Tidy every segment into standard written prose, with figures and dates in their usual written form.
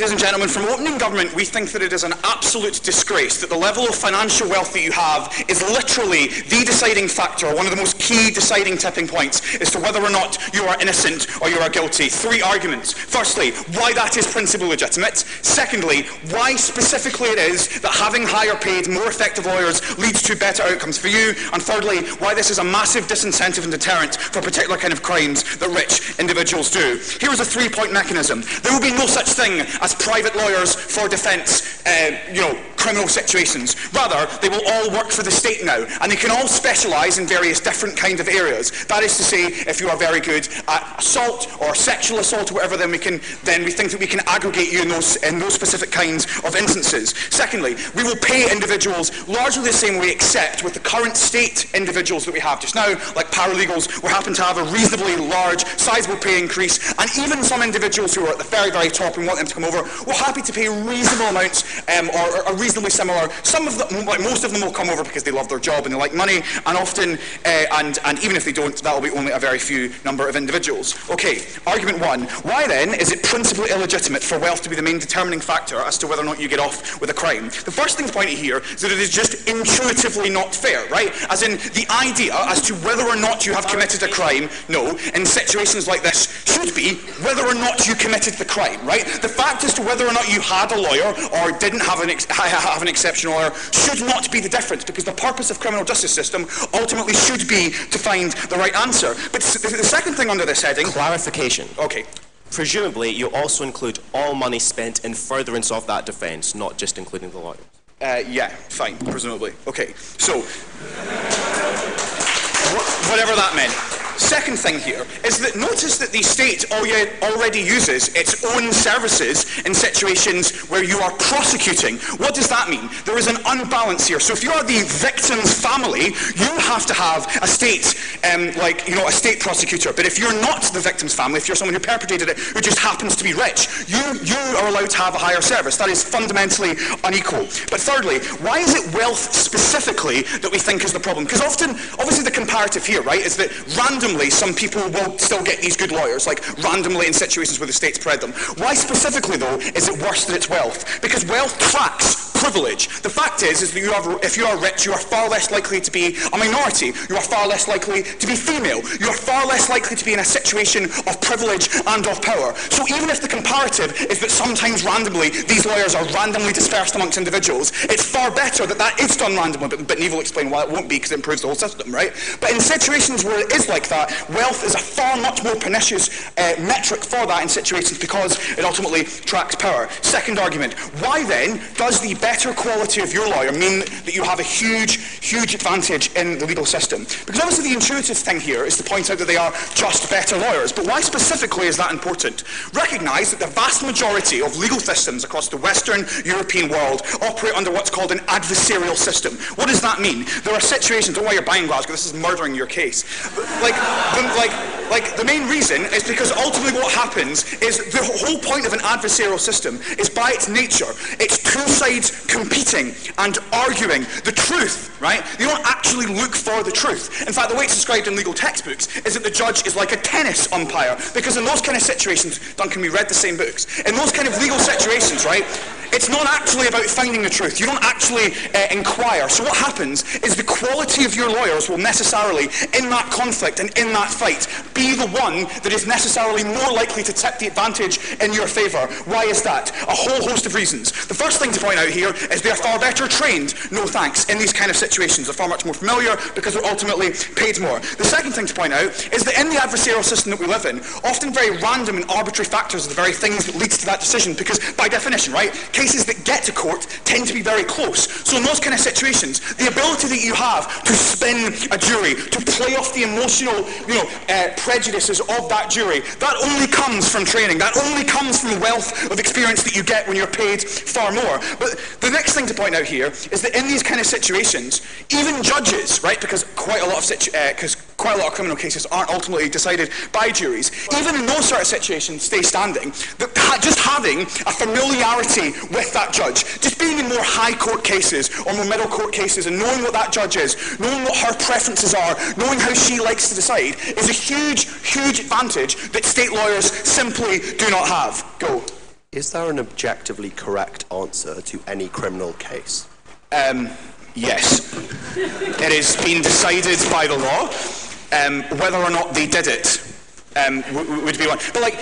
ladies and gentlemen, from opening government, we think that it is an absolute disgrace that the level of financial wealth that you have is literally the deciding factor, one of the most key deciding tipping points as to whether or not you are innocent or you are guilty. 3 arguments. Firstly, why that is principally legitimate. Secondly, why specifically it is that having higher paid, more effective lawyers leads to better outcomes for you. And thirdly, why this is a massive disincentive and deterrent for particular kind of crimes that rich individuals do. Here is a 3-point mechanism. There will be no such thing as private lawyers for defence, criminal situations. Rather, they will all work for the state now, and they can all specialise in various different kinds of areas. That is to say, if you are very good at assault or sexual assault or whatever, then we think that we can aggregate you in those specific kinds of instances. Secondly, we will pay individuals largely the same way, except with the current state individuals that we have just now, like paralegals, we happen to have a reasonably large, sizable pay increase, and even some individuals who are at the very, very top and want them to come over, we're happy to pay reasonable amounts or reasonably similar. Some of them, like most of them, will come over because they love their job and they like money, and often, and even if they don't, that will be only a very few number of individuals. Okay, argument 1. Why then is it principally illegitimate for wealth to be the main determining factor as to whether or not you get off with a crime? The first thing to point out here is that it is just intuitively not fair, right? As in, the idea as to whether or not you have committed a crime, no, in situations like this, should be whether or not you committed the crime, right? The fact as to whether or not you had a lawyer or didn't have an exceptional lawyer should not be the difference, because the purpose of criminal justice system ultimately should be to find the right answer. But the second thing under this heading... Clarification. Okay. Presumably, you also include all money spent in furtherance of that defence, not just including the lawyers. Yeah, fine, presumably. Okay, so... whatever that meant. Second thing here is that notice that the state already uses its own services in situations where you are prosecuting. What does that mean? There is an unbalance here. So if you are the victim's family, you have to have a state, a state prosecutor. But if you're not the victim's family, if you're someone who perpetrated it, who just happens to be rich, you are allowed to have a higher service. That is fundamentally unequal. But thirdly, why is it wealth specifically that we think is the problem? Because often, obviously the comparative here, right, is that randomly some people will still get these good lawyers, like randomly in situations where the state's spread them. Why specifically, though, is it worse that it's wealth? Because wealth tracks privilege. The fact is that if you are rich, you are far less likely to be a minority. You are far less likely to be female. You are far less likely to be in a situation of privilege and of power. So even if the comparative is that sometimes randomly these lawyers are randomly dispersed amongst individuals, it's far better that that is done randomly, but Neve will explain why it won't be, because it improves the whole system, right? But in situations where it is like that, wealth is a far much more pernicious metric for that in situations, because it ultimately tracks power. Second argument, why then does the better quality of your lawyer mean that you have a huge advantage in the legal system? Because obviously the intuitive thing here is to point out that they are just better lawyers, but why specifically is that important? Recognise that the vast majority of legal systems across the Western European world operate under what's called an adversarial system. What does that mean? There are situations, don't worry, you're buying Glasgow, this is murdering your case. The main reason is because ultimately what happens is the whole point of an adversarial system is, by its nature, it's two sides competing and arguing the truth, right? They don't actually look for the truth. In fact, the way it's described in legal textbooks is that the judge is like a tennis umpire, because in those kind of situations, Duncan, we read the same books, in those kind of legal situations, right, it's not actually about finding the truth. You don't actually inquire. So what happens is the quality of your lawyers will necessarily, in that conflict and in that fight, be the one that is necessarily more likely to tip the advantage in your favour. Why is that? A whole host of reasons. The first thing to point out here is they are far better trained, no thanks, in these kind of situations. They're far much more familiar because they're ultimately paid more. The second thing to point out is that in the adversarial system that we live in, often very random and arbitrary factors are the very things that leads to that decision, because by definition, right, cases that get to court tend to be very close. So in those kind of situations, the ability that you have to spin a jury, to play off the emotional, prejudices of that jury, that only comes from training. That only comes from the wealth of experience that you get when you're paid far more. But the next thing to point out here is that in these kind of situations, even judges, right, because quite a lot of criminal cases aren't ultimately decided by juries, even in those sort of situations stay standing. Just having a familiarity with that judge, just being in more high court cases or more middle court cases and knowing what that judge is, knowing what her preferences are, knowing how she likes to decide, is a huge advantage that state lawyers simply do not have. Go. Is there an objectively correct answer to any criminal case? Yes. It has been decided by the law. Whether or not they did it would be one. But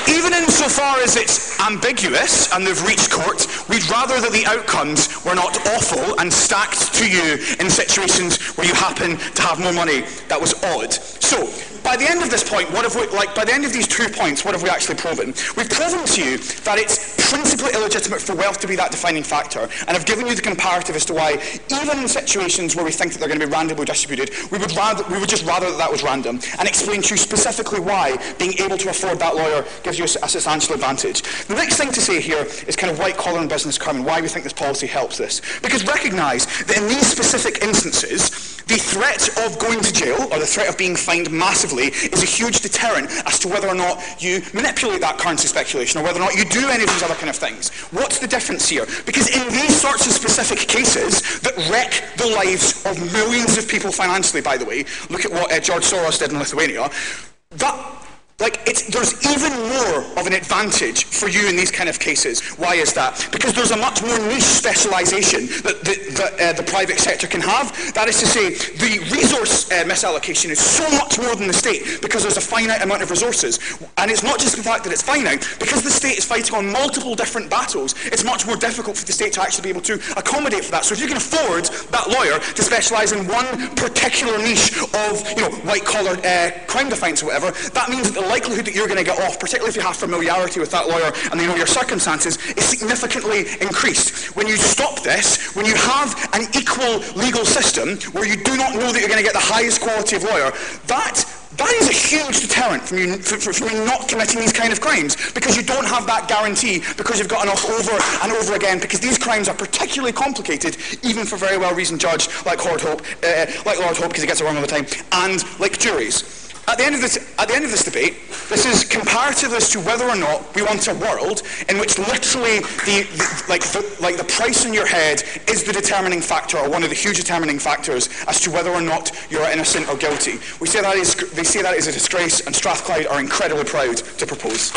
even insofar as it's ambiguous and they've reached court, we'd rather that the outcomes were not awful and stacked to you in situations where you happen to have more money. That was odd. So, by the end of this point, by the end of these 2 points, what have we actually proven? We've proven to you that it's principally illegitimate for wealth to be that defining factor, and I've given you the comparative as to why, even in situations where we think that they're going to be randomly distributed, we would just rather that was random, and explain to you specifically why being able to afford that lawyer gives you a substantial advantage. The next thing to say here is kind of white-collar and business crime, and why we think this policy helps this. Because recognise that in these specific instances, the threat of going to jail, or the threat of being fined massively, is a huge deterrent as to whether or not you manipulate that currency speculation, or whether or not you do any of these other kind of things. What's the difference here? Because in these sorts of specific cases that wreck the lives of millions of people financially, by the way, look at what George Soros did in Lithuania, there's even more of an advantage for you in these kind of cases. Why is that? Because there's a much more niche specialisation that the private sector can have. That is to say, the resource misallocation is so much more than the state because there's a finite amount of resources. And it's not just the fact that it's finite, because the state is fighting on multiple different battles, it's much more difficult for the state to actually be able to accommodate for that. So if you can afford that lawyer to specialise in one particular niche of, white-collar crime defence or whatever, that means that the likelihood that you're going to get off, particularly if you have familiarity with that lawyer and they know your circumstances, is significantly increased. When you stop this, when you have an equal legal system where you do not know that you're going to get the highest quality of lawyer, that is a huge deterrent from you not committing these kind of crimes, because you don't have that guarantee, because you've gotten off over and over again, because these crimes are particularly complicated, even for very well-reasoned judge like Lord Hope, because he gets it wrong all the time, and like juries. At the end of this debate, this is comparative as to whether or not we want a world in which literally the price in your head is the determining factor, or one of the huge determining factors as to whether or not you're innocent or guilty. They say that is a disgrace, and Strathclyde are incredibly proud to propose.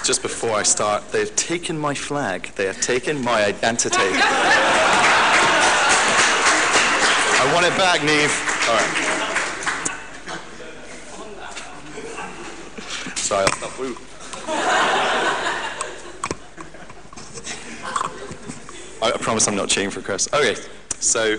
Just before I start, they've taken my flag. They have taken my identity. I want it back, Neve. All right. Sorry, I'll stop. Woo. I promise I'm not cheating for Chris. Okay, so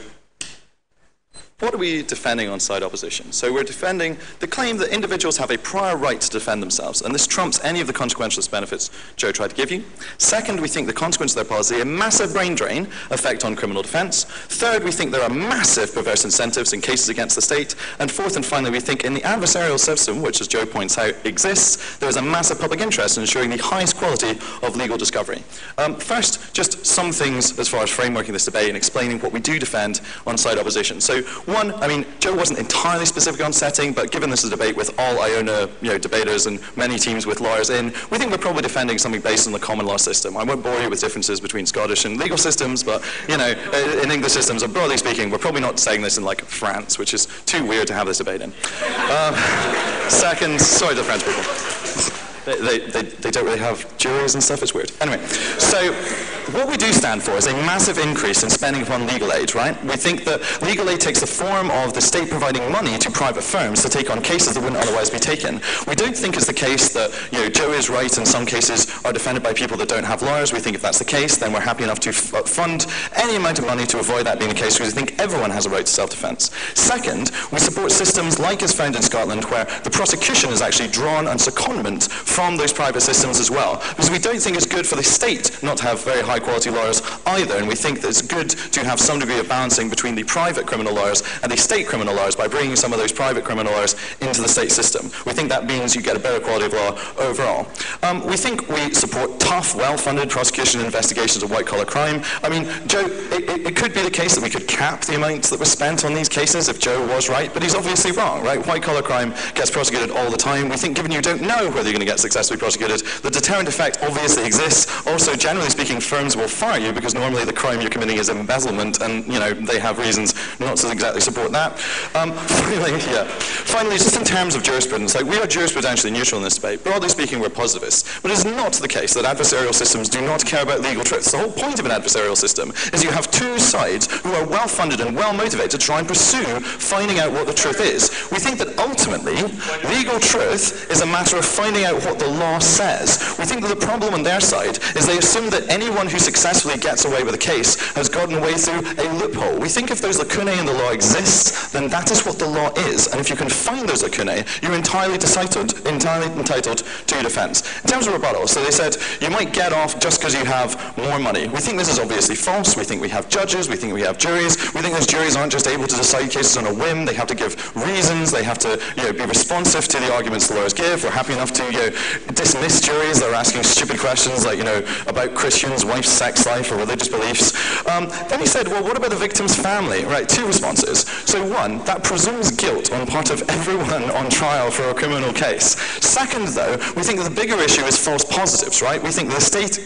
what are we defending on side opposition? So we're defending the claim that individuals have a prior right to defend themselves, and this trumps any of the consequentialist benefits Joe tried to give you. Second, we think the consequence of their policy a massive brain drain effect on criminal defense. Third, we think there are massive perverse incentives in cases against the state. And fourth and finally, we think in the adversarial system, which as Joe points out exists, there is a massive public interest in ensuring the highest quality of legal discovery. First, just some things as far as frameworking this debate and explaining what we do defend on side opposition. So one, Joe wasn't entirely specific on setting, but given this is a debate with all Iona debaters and many teams with lawyers in, we think we're probably defending something based on the common law system. I won't bore you with differences between Scottish and legal systems, but in English systems, broadly speaking, we're probably not saying this in like France, which is too weird to have this debate in. Second, sorry to French people. They don't really have juries and stuff, it's weird. Anyway, so what we do stand for is a massive increase in spending upon legal aid, right? We think that legal aid takes the form of the state providing money to private firms to take on cases that wouldn't otherwise be taken. We don't think it's the case that Joe is right and some cases are defended by people that don't have lawyers. We think if that's the case, then we're happy enough to fund any amount of money to avoid that being the case, because we think everyone has a right to self-defense. Second, we support systems like is found in Scotland, where the prosecution is actually drawn on secondment from those private systems as well, because we don't think it's good for the state not to have very high high-quality lawyers either, and we think that it's good to have some degree of balancing between the private criminal lawyers and the state criminal lawyers by bringing some of those private criminal lawyers into the state system. We think that means you get a better quality of law overall. We think we support tough, well-funded prosecution and investigations of white-collar crime. I mean, Joe, it could be the case that we could cap the amounts that were spent on these cases if Joe was right, but he's obviously wrong, right? White-collar crime gets prosecuted all the time. We think given you don't know whether you're going to get successfully prosecuted, the deterrent effect obviously exists. Also, generally speaking, firms will fire you because normally the crime you're committing is embezzlement, and they have reasons not to exactly support that. Finally, just in terms of jurisprudence, we are jurisprudentially neutral in this debate. Broadly speaking, we're positivists. But it is not the case that adversarial systems do not care about legal truths. The whole point of an adversarial system is you have two sides who are well-funded and well-motivated to try and pursue finding out what the truth is. We think that ultimately, legal truth is a matter of finding out what the law says. We think that the problem on their side is they assume that anyone who successfully gets away with a case has gotten away through a loophole. We think if those lacunae in the law exist, then that is what the law is. And if you can find those lacunae, you're entirely entitled to your defense. In terms of rebuttal, so they said you might get off just because you have more money. We think this is obviously false. We think we have judges. We think we have juries. We think those juries aren't just able to decide cases on a whim. They have to give reasons. They have to be responsive to the arguments the lawyers give. We're happy enough to dismiss juries that are asking stupid questions like about Christians, wife's sex life, or religious beliefs. Then he said, well, what about the victim's family? Right, two responses. So one, that presumes guilt on part of everyone on trial for a criminal case. Second, though, we think that the bigger issue is false positives, right? We think the state's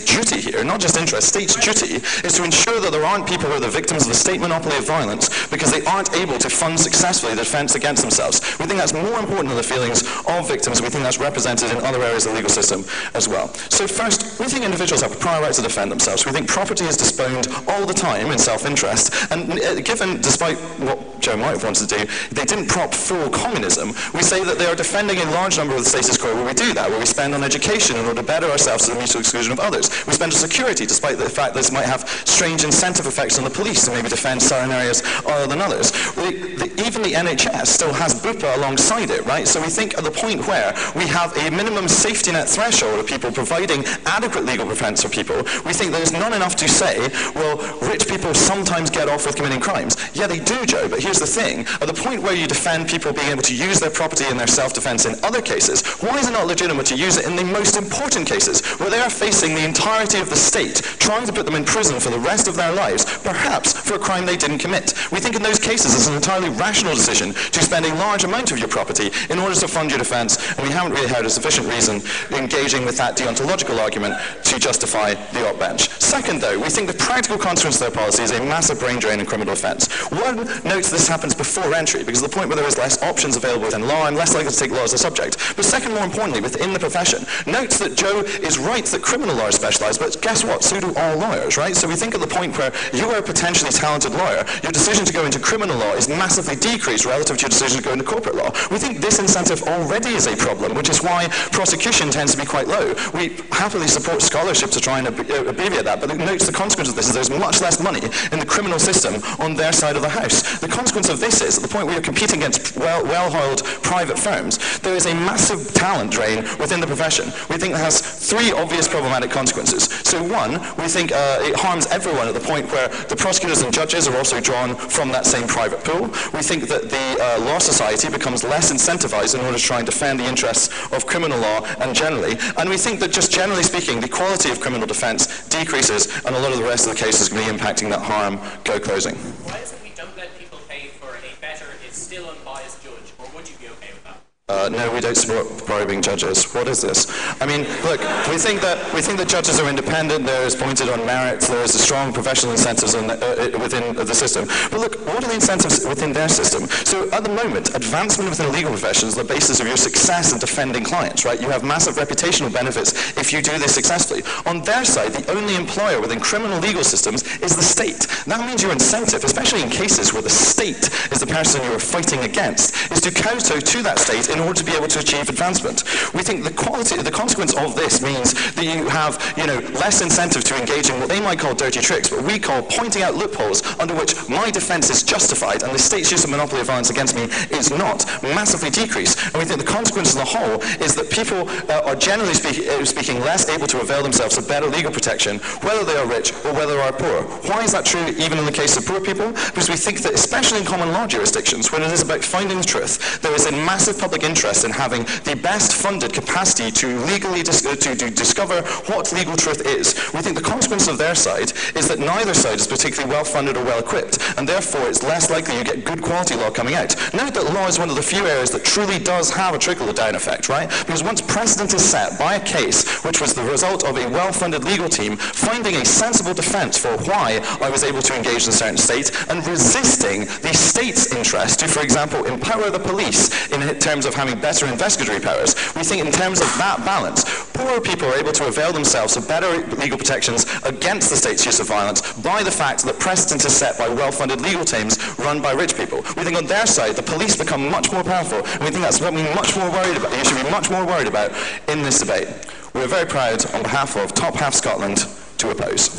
duty here, not just interest, state's duty is to ensure that there aren't people who are the victims of the state monopoly of violence because they aren't able to fund successfully the defense against themselves. We think that's more important than the feelings of victims. We think that's represented in other areas of the legal system as well. So first, we think individuals have a prior right to defend themselves. We think property is disposed all the time in self-interest, and given, despite what Joe might have wanted to do, they didn't prop for communism, we say that they are defending a large number of the status quo where we do that, where we spend on education in order to better ourselves to the mutual exclusion of others. We spend on security, despite the fact that this might have strange incentive effects on the police to maybe defend certain areas other than others. Even the NHS still has BUPA alongside it, right? So we think at the point where we have a minimum safety net threshold of people providing adequate legal defense for people, we think that it's not enough to say, well, rich people sometimes get off with committing crimes. Yeah, they do, Joe, but here's the thing. At the point where you defend people being able to use their property in their self-defense in other cases, why is it not legitimate to use it in the most important cases, where they are facing the entirety of the state, trying to put them in prison for the rest of their lives, perhaps for a crime they didn't commit? We think in those cases it's an entirely rational decision to spend a large amount of your property in order to fund your defense, and we haven't really heard a sufficient reason engaging with that deontological argument to justify the op bench. Second, though, we think the practical consequence of their policy is a massive brain drain in criminal defense. One notes this happens before entry, because at the point where there is less options available within law, I'm less likely to take law as a subject. But second, more importantly, within the profession, notes that Joe is right that criminal lawyers specialise, but guess what? So do all lawyers, right? So we think at the point where you are a potentially talented lawyer, your decision to go into criminal law is massively decreased relative to your decision to go into corporate law. We think this incentive already is a problem, which is why prosecution tends to be quite low. We happily support scholarship to try and abbreviate that, but it notes the consequence of this is there's much less money in the criminal system on their side of the house. The consequence of this is, at the point where you're competing against well-oiled private firms, there is a massive talent drain within the profession. We think it has three obvious problematic consequences. So one, we think it harms everyone at the point where the prosecutors and judges are also drawn from that same private pool. We think that the law society becomes less incentivized in order to try and defend the interests of criminal law and generally. And we think that just generally speaking, the quality of criminal defense decreases, and a lot of the rest of the cases can be impacting that harm go closing. Why is it we don't let people pay for a better, it's still unbiased judge, or would you be okay with that? No, we don't support bribing judges. What is this? I mean, look, we think that judges are independent. They're appointed on merits. There is a strong professional incentives within the system. But look, what are the incentives within their system? So at the moment, advancement within the legal profession is the basis of your success in defending clients, right? You have massive reputational benefits if you do this successfully. On their side, the only employer within criminal legal systems is the state. That means your incentive, especially in cases where the state is the person you are fighting against, is to kowtow to that state in order to be able to achieve advancement. We think the consequence of this means that you have, less incentive to engage in what they might call dirty tricks, but we call pointing out loopholes under which my defense is justified and the state's use of monopoly of violence against me is not, massively decrease. And we think the consequence as a whole is that people are generally speaking less able to avail themselves of better legal protection, whether they are rich or whether they are poor. Why is that true even in the case of poor people? Because we think that, especially in common law jurisdictions, when it is about finding the truth, there is a massive public interest in having the best funded capacity to legally to discover what legal truth is. We think the consequence of their side is that neither side is particularly well funded or well equipped, and therefore it's less likely you get good quality law coming out. Note that law is one of the few areas that truly does have a trickle-down effect, right? Because once precedent is set by a case which was the result of a well-funded legal team finding a sensible defense for why I was able to engage in certain states and resisting the state's interest to, for example, empower the police in terms of having better investigatory powers, we think in terms of that balance, poorer people are able to avail themselves of better legal protections against the state's use of violence by the fact that precedent is set by well-funded legal teams run by rich people. We think on their side, the police become much more powerful, and we think that's what we're much more worried about. You should be much more worried about in this debate. We're very proud, on behalf of Top Half Scotland, to oppose.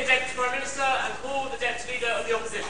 the Deputy Prime Minister and call the Deputy Leader of the Opposition.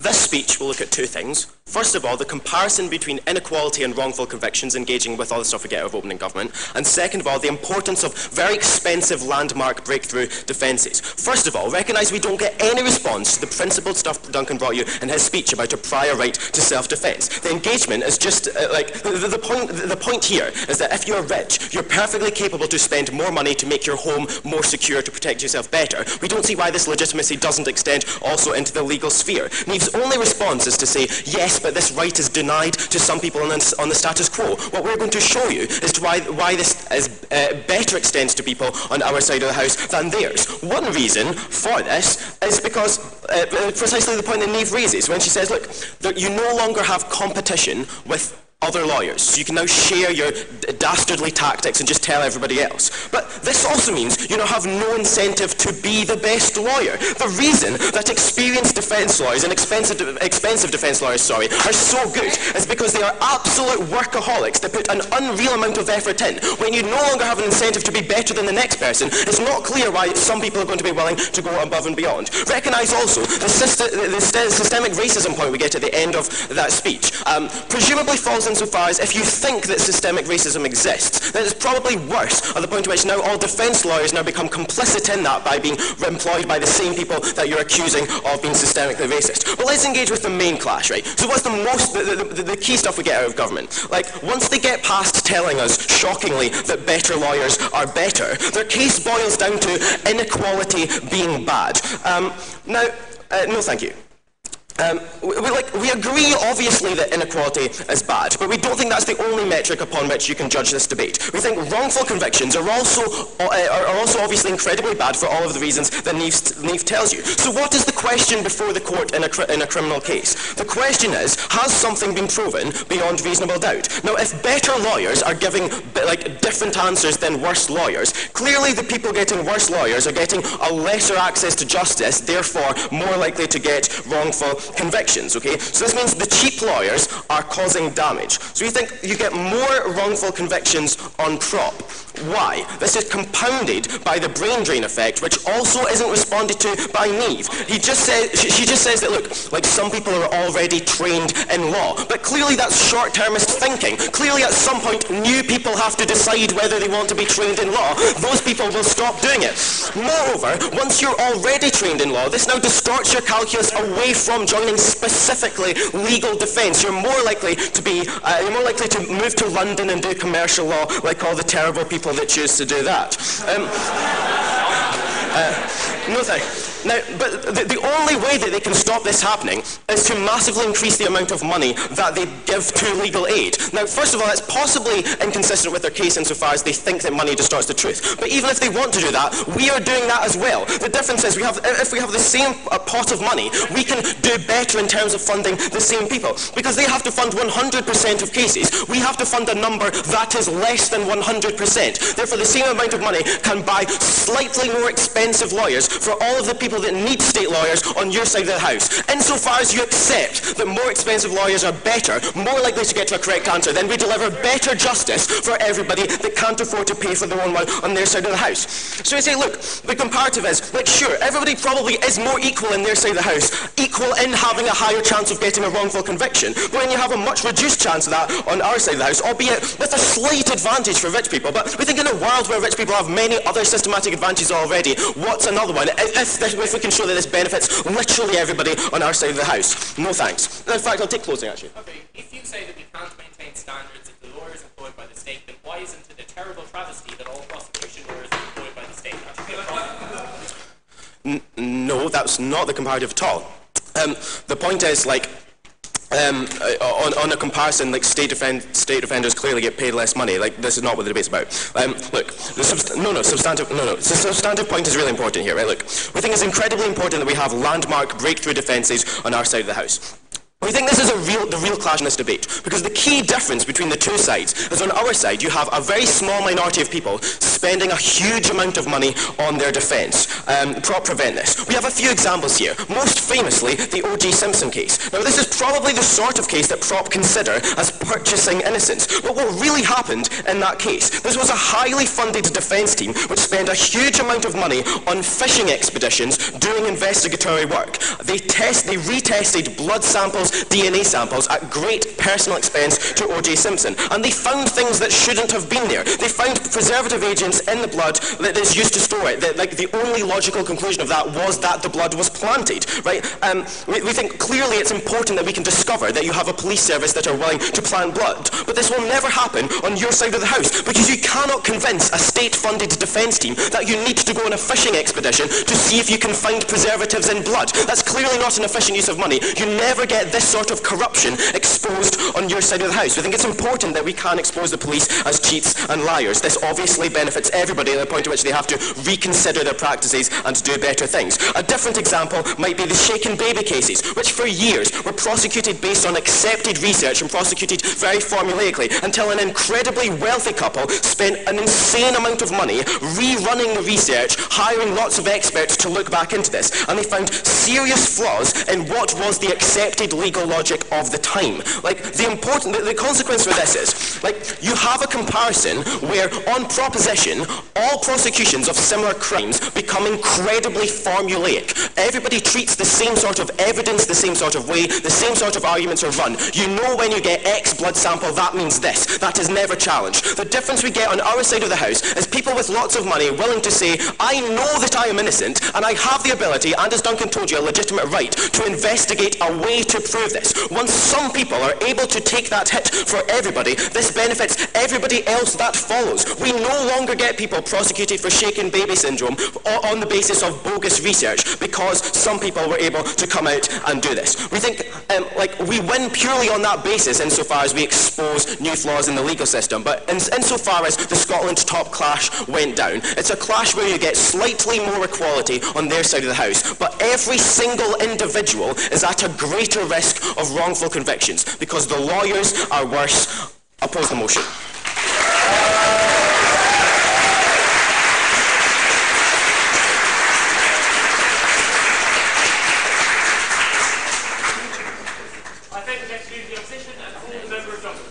This speech will look at two things. First of all, the comparison between inequality and wrongful convictions, engaging with all the stuff we get out of opening government. And second of all, the importance of very expensive landmark breakthrough defences. First of all, recognise we don't get any response to the principled stuff Duncan brought you in his speech about a prior right to self-defence. The engagement is just the point here is that if you're rich, you're perfectly capable to spend more money to make your home more secure, to protect yourself better. We don't see why this legitimacy doesn't extend also into the legal sphere. Neve's only response is to say, yes, but this right is denied to some people on the status quo. What we're going to show you is why this is better extends to people on our side of the house than theirs. One reason for this is because precisely the point that Neve raises when she says, look, that you no longer have competition with other lawyers. So you can now share your dastardly tactics and just tell everybody else. But this also means you now have no incentive to be the best lawyer. The reason that experienced defence lawyers and expensive defence lawyers, are so good is because they are absolute workaholics that put an unreal amount of effort in. When you no longer have an incentive to be better than the next person, it's not clear why some people are going to be willing to go above and beyond. Recognise also the systemic racism point we get at the end of that speech. Presumably falls insofar as if you think that systemic racism exists, then it's probably worse at the point at which now all defence lawyers now become complicit in that by being employed by the same people that you're accusing of being systemically racist. But let's engage with the main clash, right? So what's the key stuff we get out of government? Like, once they get past telling us, shockingly, that better lawyers are better, their case boils down to inequality being bad. No thank you. We agree, obviously, that inequality is bad, but we don't think that's the only metric upon which you can judge this debate. We think wrongful convictions are also obviously incredibly bad for all of the reasons that Neve tells you. So what is the question before the court in a criminal case? The question is, has something been proven beyond reasonable doubt? Now, if better lawyers are giving different answers than worse lawyers, clearly the people getting worse lawyers are getting a lesser access to justice, therefore more likely to get wrongful convictions, okay? So this means the cheap lawyers are causing damage. So you think you get more wrongful convictions on prop. Why? This is compounded by the brain drain effect, which also isn't responded to by Neve. She just says that, look, like some people are already trained in law. But clearly that's short-termist thinking. Clearly at some point new people have to decide whether they want to be trained in law. Those people will stop doing it. Moreover, once you're already trained in law, this now distorts your calculus away from joining specifically legal defence. You're more likely to move to London and do commercial law like all the terrible people that choose to do that. No thanks. Now, but the only way that they can stop this happening is to massively increase the amount of money that they give to legal aid. Now, first of all, that's possibly inconsistent with their case insofar as they think that money distorts the truth. But even if they want to do that, we are doing that as well. The difference is if we have the same pot of money, we can do better in terms of funding the same people. Because they have to fund 100% of cases. We have to fund a number that is less than 100%. Therefore, the same amount of money can buy slightly more expensive lawyers for all of the people that need state lawyers on your side of the house. Insofar as you accept that more expensive lawyers are better, more likely to get to a correct answer, then we deliver better justice for everybody that can't afford to pay for their own one on their side of the house. So you say, look, the comparative is, like, sure, everybody probably is more equal in their side of the house, equal in having a higher chance of getting a wrongful conviction, but when you have a much reduced chance of that on our side of the house, albeit with a slight advantage for rich people. But we think in a world where rich people have many other systematic advantages already, what's another one? If we can show that this benefits literally everybody on our side of the house. No thanks. In fact, I'll take closing, actually. Okay, if you say that we can't maintain standards if the lawyers employed by the state, then why isn't it a terrible travesty that all prosecution lawyers are employed by the state? No, that's not the comparative at all. The point is, like, on a comparison, like state defenders clearly get paid less money. Like, this is not what the debate's about. Look, the substantive point is really important here, right? Look, we think it's incredibly important that we have landmark breakthrough defences on our side of the house. We We think this is the real clash in this debate, because the key difference between the two sides is on our side you have a very small minority of people spending a huge amount of money on their defence to prevent this. We have a few examples here, most famously the O.J. Simpson case. Now this is probably the sort of case that Prop consider as purchasing innocence, but what really happened in that case? This was a highly funded defence team which spent a huge amount of money on fishing expeditions doing investigatory work. They retested blood samples, DNA samples at great personal expense to O.J. Simpson, and they found things that shouldn't have been there. They found preservative agents in the blood that is used to store it. Like the only logical conclusion of that was that the blood was planted, right? We think clearly it's important that we can discover that you have a police service that are willing to plant blood, but this will never happen on your side of the house, because you cannot convince a state-funded defence team that you need to go on a fishing expedition to see if you can find preservatives in blood. That's clearly not an efficient use of money. You never get this sort of corruption exposed on your side of the house. We think it's important that we can expose the police as cheats and liars. This obviously benefits everybody at the point at which they have to reconsider their practices and do better things. A different example might be the shaken baby cases, which for years were prosecuted based on accepted research and prosecuted very formulaically, until an incredibly wealthy couple spent an insane amount of money rerunning the research, hiring lots of experts to look back into this, and they found serious flaws in what was the accepted legal logic of the time. Like, the consequence for this is, like, you have a comparison where, on proposition, all prosecutions of similar crimes become incredibly formulaic. Everybody treats the same sort of evidence the same sort of way, the same sort of arguments are run. You know when you get X blood sample, that means this. That is never challenged. The difference we get on our side of the house is people with lots of money willing to say, I know that I am innocent, and I have the ability, and as Duncan told you, a legitimate right, to investigate a way to prove this. Once some people are able to take that hit for everybody, this benefits everybody else that follows. We no longer get people prosecuted for shaken baby syndrome on the basis of bogus research because some people were able to come out and do this. We think we win purely on that basis insofar as we expose new flaws in the legal system, but insofar as the Scotland top clash went down, it's a clash where you get slightly more equality on their side of the house, but every single individual is at a greater risk of wrongful convictions because the lawyers are worse. Oppose the motion. I think we next leave the opposition and call the member of government.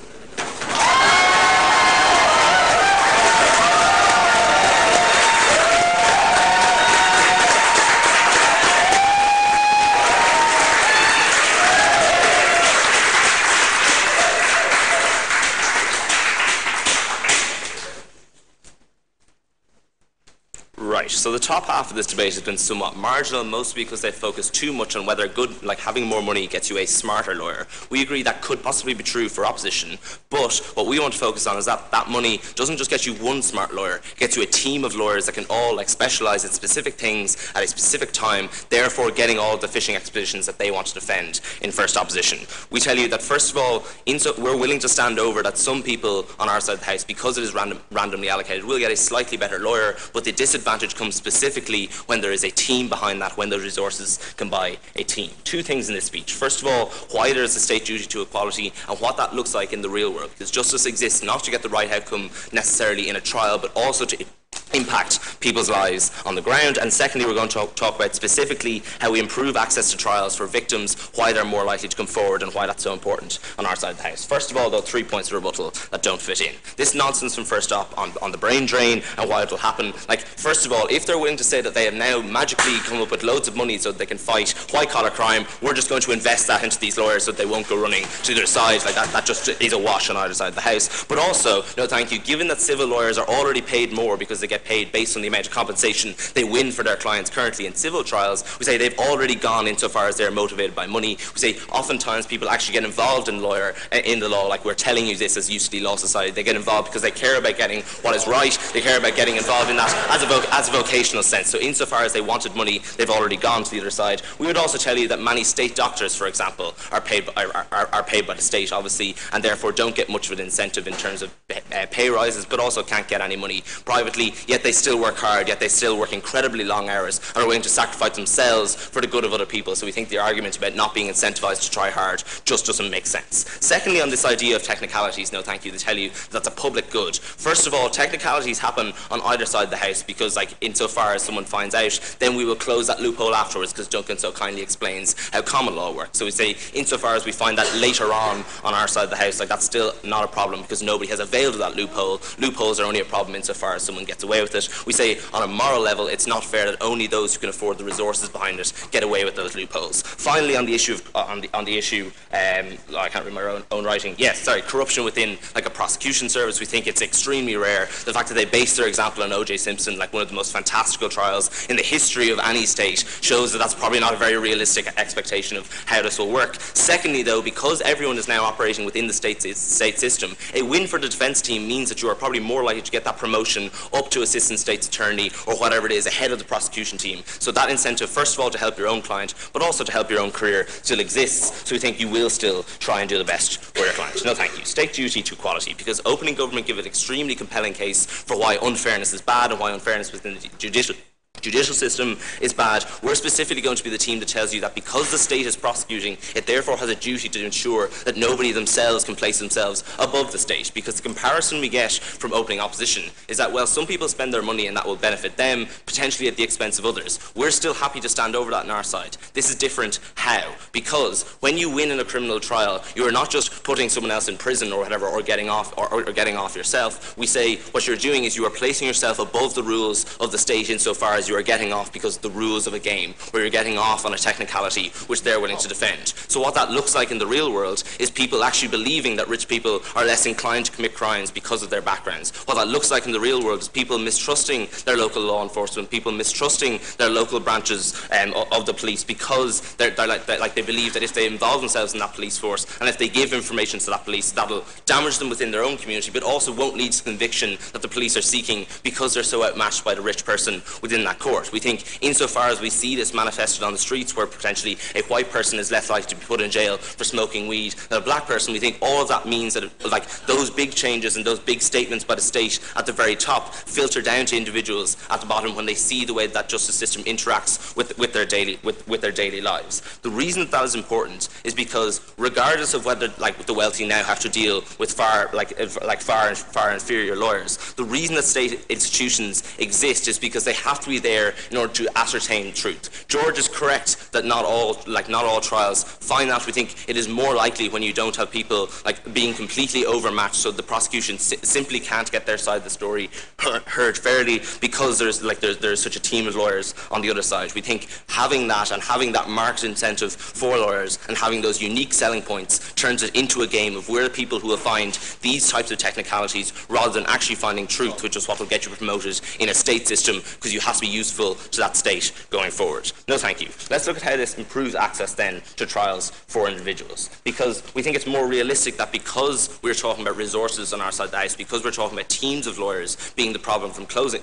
Right, so the top half of this debate has been somewhat marginal, mostly because they focus too much on whether having more money gets you a smarter lawyer. We agree that could possibly be true for opposition, but what we want to focus on is that that money doesn't just get you one smart lawyer, it gets you a team of lawyers that can all specialise in specific things at a specific time, therefore getting all the fishing expeditions that they want to defend in first opposition. We tell you that, first of all, we're willing to stand over that some people on our side of the house, because it is randomly allocated, will get a slightly better lawyer, but the disadvantage comes specifically when there is a team behind that, when those resources can buy a team. Two things in this speech. First of all, why there is a state duty to equality and what that looks like in the real world. Because justice exists not to get the right outcome necessarily in a trial, but also to impact people's lives on the ground. And secondly, we're going to talk about specifically how we improve access to trials for victims, why they're more likely to come forward and why that's so important on our side of the house. First of all, though, 3 points of rebuttal that don't fit in. This nonsense from first up on the brain drain and why it will happen. First of all, if they're willing to say that they have now magically come up with loads of money so that they can fight white-collar crime, we're just going to invest that into these lawyers so that they won't go running to their side. That just is a wash on either side of the house. But also, no thank you, given that civil lawyers are already paid more because they get paid based on the amount of compensation they win for their clients currently in civil trials, we say they've already gone insofar as they're motivated by money. We say oftentimes people actually get involved in the law, like we're telling you this as UCD Law Society. They get involved because they care about getting what is right, they care about getting involved in that as a vocational sense. So insofar as they wanted money, they've already gone to the other side. We would also tell you that many state doctors, for example, are paid by the state, obviously, and therefore don't get much of an incentive in terms of pay rises, but also can't get any money privately. yet they still work hard, yet they still work incredibly long hours and are willing to sacrifice themselves for the good of other people. So we think the argument about not being incentivized to try hard just doesn't make sense. Secondly, on this idea of technicalities, no thank you, they tell you that's a public good. First of all, technicalities happen on either side of the house because, like, insofar as someone finds out, then we will close that loophole afterwards, because Duncan so kindly explains how common law works. So we say, insofar as we find that later on our side of the house, like, that's still not a problem because nobody has availed of that loophole. Loopholes are only a problem insofar as someone gets away with it. We say, on a moral level, it's not fair that only those who can afford the resources behind it get away with those loopholes. Finally, on the issue of, I can't read my own writing. Yes, sorry, corruption within, like, a prosecution service. We think it's extremely rare. The fact that they base their example on O.J. Simpson, like one of the most fantastical trials in the history of any state, shows that that's probably not a very realistic expectation of how this will work. Secondly, though, because everyone is now operating within the state system, a win for the defence team means that you are probably more likely to get that promotion up to assistant state's attorney or whatever it is ahead of the prosecution team. So that incentive, first of all, to help your own client, but also to help your own career, still exists. So we think you will still try and do the best for your client. No, thank you. State duty to equality, because opening government give an extremely compelling case for why unfairness is bad and why unfairness within the judicial system is bad. We're specifically going to be the team that tells you that because the state is prosecuting, it therefore has a duty to ensure that nobody themselves can place themselves above the state. Because the comparison we get from opening opposition is that, well, some people spend their money and that will benefit them, potentially at the expense of others. We're still happy to stand over that on our side. This is different. How? Because when you win in a criminal trial, you are not just putting someone else in prison or whatever, or getting off or getting off yourself. We say what you're doing is you are placing yourself above the rules of the state insofar as you are getting off because of the rules of a game, where you're getting off on a technicality which they're willing to defend. So what that looks like in the real world is people actually believing that rich people are less inclined to commit crimes because of their backgrounds. What that looks like in the real world is people mistrusting their local law enforcement, people mistrusting their local branches of the police because they're like they believe that if they involve themselves in that police force and if they give information to that police, that'll damage them within their own community, but also won't lead to conviction that the police are seeking because they're so outmatched by the rich person within that court. We think insofar as we see this manifested on the streets where potentially a white person is less likely to be put in jail for smoking weed than a black person, we think all of that means that like those big changes and those big statements by the state at the very top filter down to individuals at the bottom when they see the way that justice system interacts with their daily lives. The reason that is important is because regardless of whether like the wealthy now have to deal with far inferior lawyers, the reason that state institutions exist is because they have to be there in order to ascertain truth. George is correct that not all trials find that. We think it is more likely when you don't have people like being completely overmatched, so the prosecution simply can't get their side of the story heard fairly because there's such a team of lawyers on the other side. We think having that and having that marked incentive for lawyers and having those unique selling points turns it into a game of we're the people who will find these types of technicalities rather than actually finding truth, which is what will get you promoted in a state system because you have to be useful to that state going forward. No, thank you. Let's look at how this improves access then to trials for individuals, because we think it's more realistic that because we're talking about resources on our side of the house, because we're talking about teams of lawyers being the problem from closing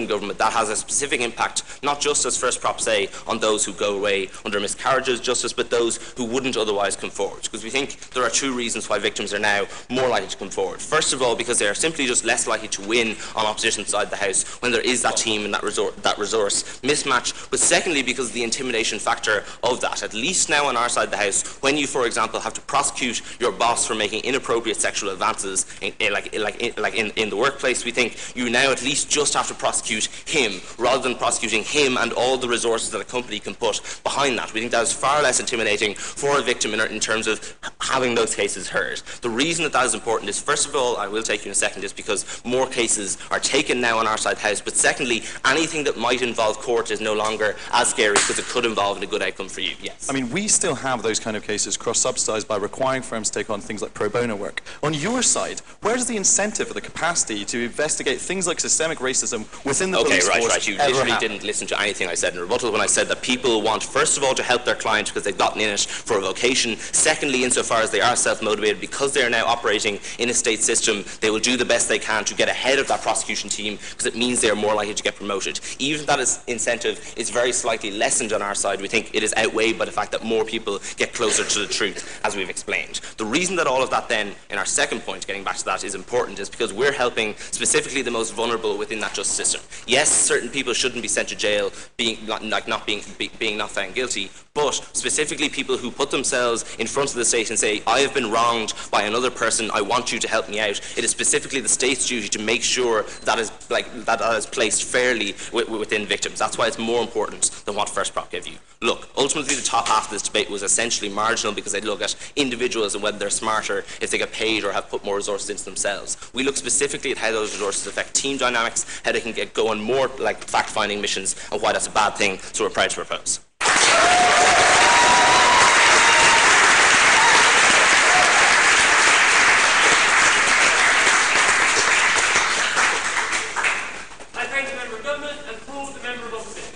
government, that has a specific impact not just as first prop say on those who go away under miscarriages of justice, but those who wouldn't otherwise come forward. Because we think there are two reasons why victims are now more likely to come forward. First of all, because they are simply just less likely to win on opposition side of the house when there is that team and that resource mismatch. But secondly, because of the intimidation factor of that. At least now on our side of the house, when you, for example, have to prosecute your boss for making inappropriate sexual advances in the workplace, we think you now at least just have to prosecute him rather than prosecuting him and all the resources that a company can put behind that. We think that is far less intimidating for a victim in terms of having those cases heard. The reason that is important is, first of all, I will take you in a second, is because more cases are taken now on our side of the house, but secondly, anything that might involve court is no longer as scary because it could involve a good outcome for you. Yes. I mean, we still have those kind of cases cross-subsidized by requiring firms to take on things like pro bono work. On your side, where's the incentive or the capacity to investigate things like systemic racism within the police force? Right. You literally didn't listen to anything I said in rebuttal when I said that people want, first of all, to help their client because they've gotten in it for a vocation. Secondly, insofar as they are self-motivated, because they are now operating in a state system, they will do the best they can to get ahead of that prosecution team because it means they are more likely to get promoted. Even if that incentive is very slightly lessened on our side, we think it is outweighed by the fact that more people get closer to the truth, as we've explained. The reason that all of that then, in our second point, getting back to that, is important is because we're helping specifically the most vulnerable within that justice system. Yes, certain people shouldn't be sent to jail being not found guilty, but specifically people who put themselves in front of the state and say, I have been wronged by another person, I want you to help me out. It is specifically the state's duty to make sure that is placed fairly within victims. That's why it's more important than what First Prop gave you. Look, ultimately the top half of this debate was essentially marginal because they look at individuals and whether they're smarter if they get paid or have put more resources into themselves. We look specifically at how those resources affect team dynamics, how they can go on more fact-finding missions, and why that's a bad thing, so we're proud to propose. I thank the Member of Government and call the Member of Opposition.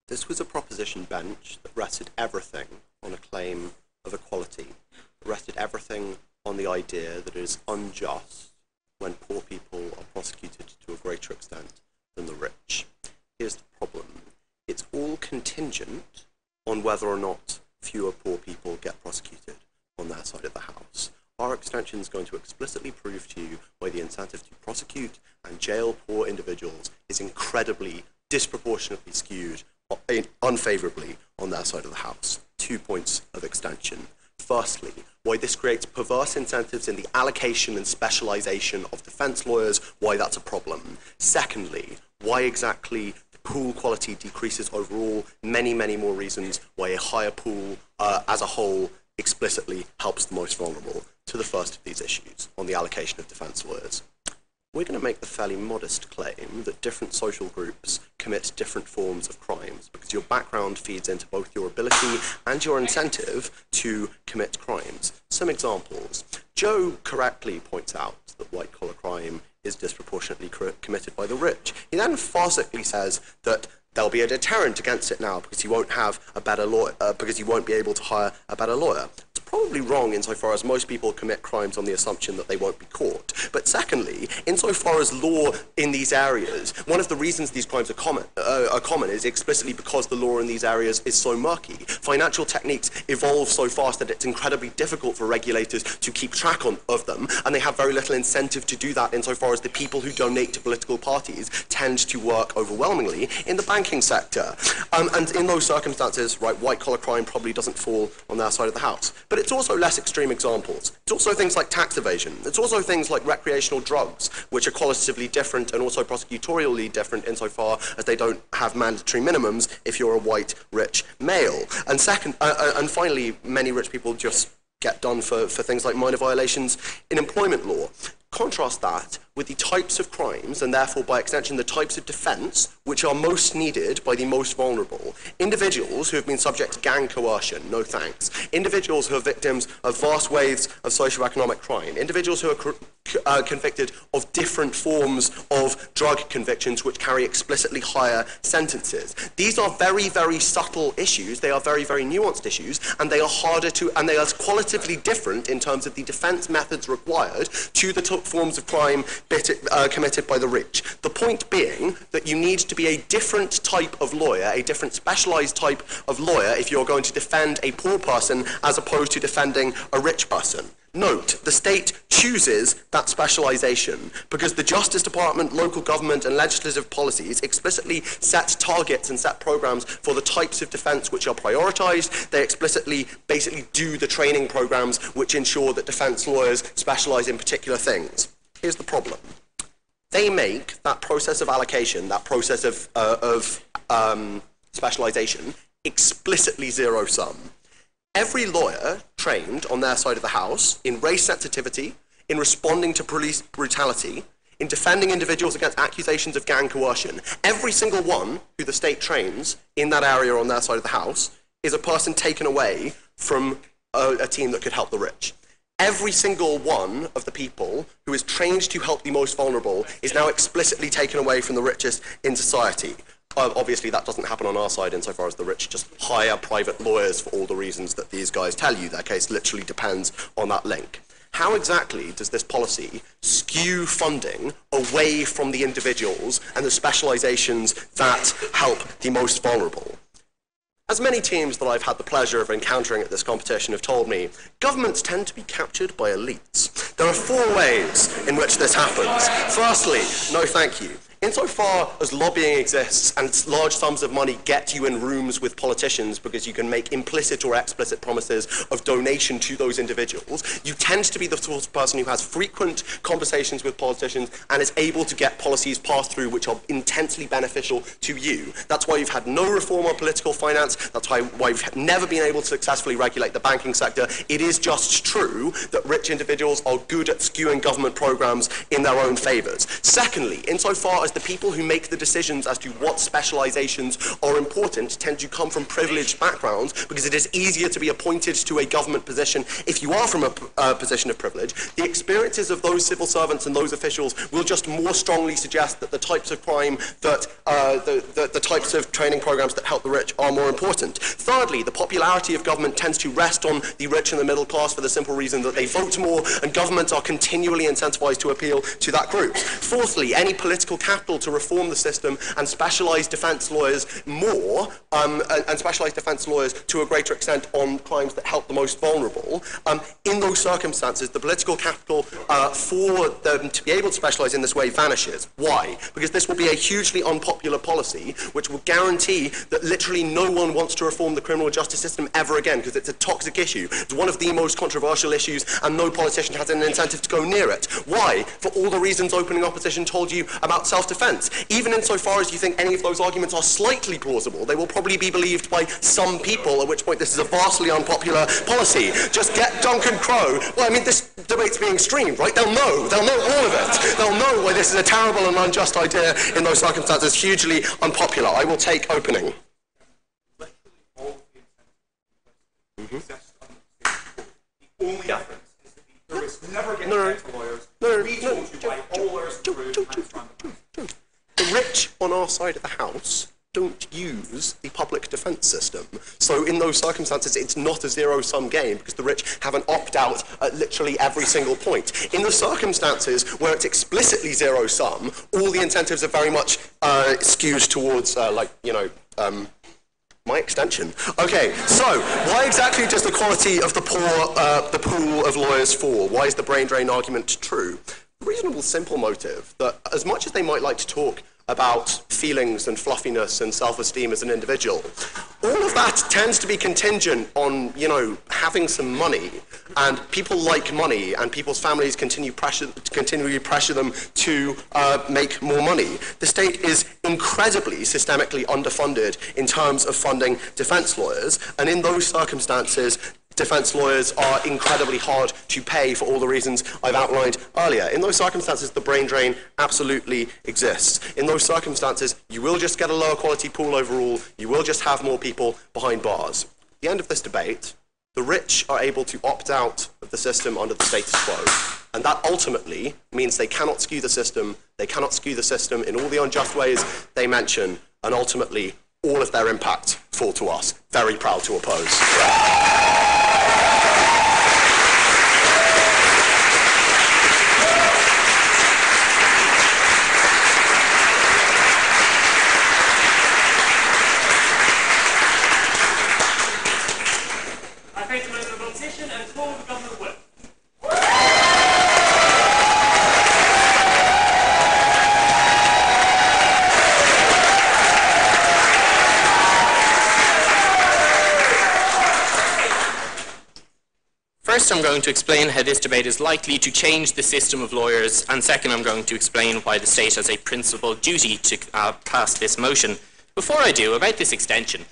This was a proposition bench that rested everything on a claim of equality. It rested everything on the idea that it is unjust when poor people are prosecuted to a greater extent than the rich. Here's the problem. It's all contingent on whether or not fewer poor people get prosecuted on their side of the house. Our extension is going to explicitly prove to you why the incentive to prosecute and jail poor individuals is incredibly, disproportionately skewed unfavourably on their side of the house. 2 points of extension. Firstly, why this creates perverse incentives in the allocation and specialisation of defence lawyers, why that's a problem. Secondly, why exactly the pool quality decreases overall, many, many more reasons why a higher pool as a whole explicitly helps the most vulnerable. To the first of these issues, on the allocation of defence lawyers. We're going to make the fairly modest claim that different social groups commit different forms of crimes because your background feeds into both your ability and your incentive to commit crimes. Some examples. Joe correctly points out that white-collar crime is disproportionately committed by the rich. He then farcically says that there'll be a deterrent against it now because you won't have a better lawyer, because you won't be able to hire a better lawyer. Probably wrong insofar as most people commit crimes on the assumption that they won't be caught. But secondly, insofar as law in these areas, one of the reasons these crimes are common is explicitly because the law in these areas is so murky. Financial techniques evolve so fast that it's incredibly difficult for regulators to keep track of them, and they have very little incentive to do that insofar as the people who donate to political parties tend to work overwhelmingly in the banking sector. And in those circumstances, right, white-collar crime probably doesn't fall on their side of the house. But it's also less extreme examples. It's also things like tax evasion. It's also things like recreational drugs, which are qualitatively different and also prosecutorially different insofar as they don't have mandatory minimums if you're a white, rich male. And finally, many rich people just get done for things like minor violations in employment law. Contrast that with the types of crimes, and therefore by extension the types of defence which are most needed by the most vulnerable. Individuals who have been subject to gang coercion, no thanks. Individuals who are victims of vast waves of socio-economic crime. Individuals who are convicted of different forms of drug convictions which carry explicitly higher sentences. These are very, very subtle issues. They are very, very nuanced issues, and they are harder to, and they are qualitatively different in terms of the defence methods required to the forms of crime committed by the rich. The point being that you need to be a different type of lawyer, a different specialised type of lawyer if you're going to defend a poor person as opposed to defending a rich person. Note, the state chooses that specialisation because the Justice Department, local government and legislative policies explicitly set targets and set programmes for the types of defence which are prioritised. They explicitly basically do the training programmes which ensure that defence lawyers specialise in particular things. Here's the problem. They make that process of allocation, that process of specialisation, explicitly zero-sum. Every lawyer trained on their side of the house in race sensitivity, in responding to police brutality, in defending individuals against accusations of gang coercion, every single one who the state trains in that area on their side of the house is a person taken away from a team that could help the rich. Every single one of the people who is trained to help the most vulnerable is now explicitly taken away from the richest in society. Obviously, that doesn't happen on our side insofar as the rich just hire private lawyers for all the reasons that these guys tell you. Their case literally depends on that link. How exactly does this policy skew funding away from the individuals and the specialisations that help the most vulnerable? As many teams that I've had the pleasure of encountering at this competition have told me, governments tend to be captured by elites. There are 4 ways in which this happens. Firstly, no thank you. Insofar as lobbying exists and large sums of money get you in rooms with politicians because you can make implicit or explicit promises of donation to those individuals, you tend to be the sort of person who has frequent conversations with politicians and is able to get policies passed through which are intensely beneficial to you. That's why you've had no reform on political finance. That's why you've never been able to successfully regulate the banking sector. It is just true that rich individuals are good at skewing government programs in their own favours. Secondly, insofar as the people who make the decisions as to what specialisations are important tend to come from privileged backgrounds because it is easier to be appointed to a government position if you are from a position of privilege, the experiences of those civil servants and those officials will just more strongly suggest that the types of crime that the types of training programs that help the rich are more important. Thirdly, the popularity of government tends to rest on the rich and the middle class for the simple reason that they vote more and governments are continually incentivised to appeal to that group. Fourthly, any political capital to reform the system and specialise defence lawyers more, and specialise defence lawyers to a greater extent on crimes that help the most vulnerable. In those circumstances, the political capital for them to be able to specialise in this way vanishes. Why? Because this will be a hugely unpopular policy which will guarantee that literally no one wants to reform the criminal justice system ever again because it's a toxic issue. It's one of the most controversial issues and no politician has an incentive to go near it. Why? For all the reasons opening opposition told you about self-defence. Even insofar as you think any of those arguments are slightly plausible, they will probably be believed by some people, at which point this is a vastly unpopular policy. Just get Duncan Crowe. Well, I mean, this debate's being streamed, right? They'll know all of it. They'll know why this is a terrible and unjust idea in those circumstances, hugely unpopular. I will take opening. The only difference is that the service never gets better lawyers. We told you why all lawyers The rich on our side of the house don't use the public defence system. So in those circumstances, it's not a zero-sum game because the rich have an opt-out at literally every single point. In the circumstances where it's explicitly zero-sum, all the incentives are very much skewed towards, my extension. Okay, so why exactly does the quality of the pool of lawyers fall? Why is the brain drain argument true? A reasonable, simple motive that as much as they might like to talk about feelings and fluffiness and self-esteem as an individual, all of that tends to be contingent on, having some money, and people like money, and people's families continually pressure them to make more money. The state is incredibly systemically underfunded in terms of funding defence lawyers, and in those circumstances, defence lawyers are incredibly hard to pay for all the reasons I've outlined earlier. In those circumstances, the brain drain absolutely exists. In those circumstances, you will just get a lower quality pool overall, you will just have more people behind bars. At the end of this debate, the rich are able to opt out of the system under the status quo. And that ultimately means they cannot skew the system in all the unjust ways they mention, and ultimately all of their impact fall to us. Very proud to oppose. first, I'm going to explain how this debate is likely to change the system of lawyers, and second, I'm going to explain why the state has a principled duty to pass this motion. Before I do, about this extension,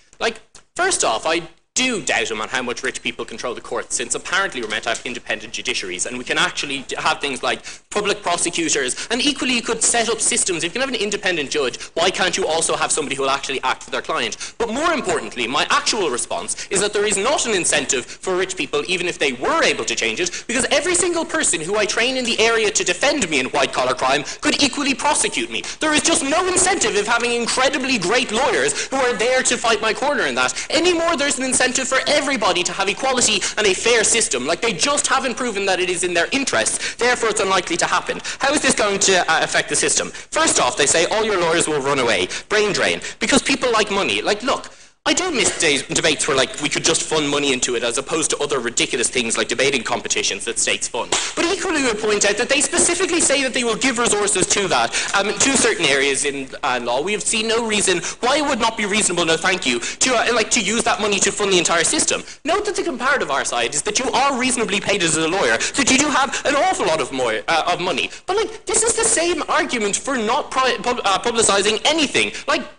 first off, I do doubt him on how much rich people control the courts, since apparently we're meant to have independent judiciaries, and we can actually have things like public prosecutors, and equally you could set up systems. If you can have an independent judge, why can't you also have somebody who will actually act for their client? But more importantly, my actual response is that there is not an incentive for rich people, even if they were able to change it, because every single person who I train in the area to defend me in white-collar crime could equally prosecute me. There is just no incentive of having incredibly great lawyers who are there to fight my corner in that. Anymore, there's an incentive for everybody to have equality and a fair system. They just haven't proven that it is in their interests, therefore it's unlikely to happen. How is this going to affect the system? First off, they say all your lawyers will run away. Brain drain. Because people like money. Look, I do miss debates where we could just fund money into it as opposed to other ridiculous things like debating competitions that states fund. But equally we would point out that they specifically say that they will give resources to that, to certain areas in law. We have seen no reason why it would not be reasonable, no thank you, to use that money to fund the entire system. Note that the comparative our side is that you are reasonably paid as a lawyer, that you do have an awful lot of money. But this is the same argument for not publicizing anything.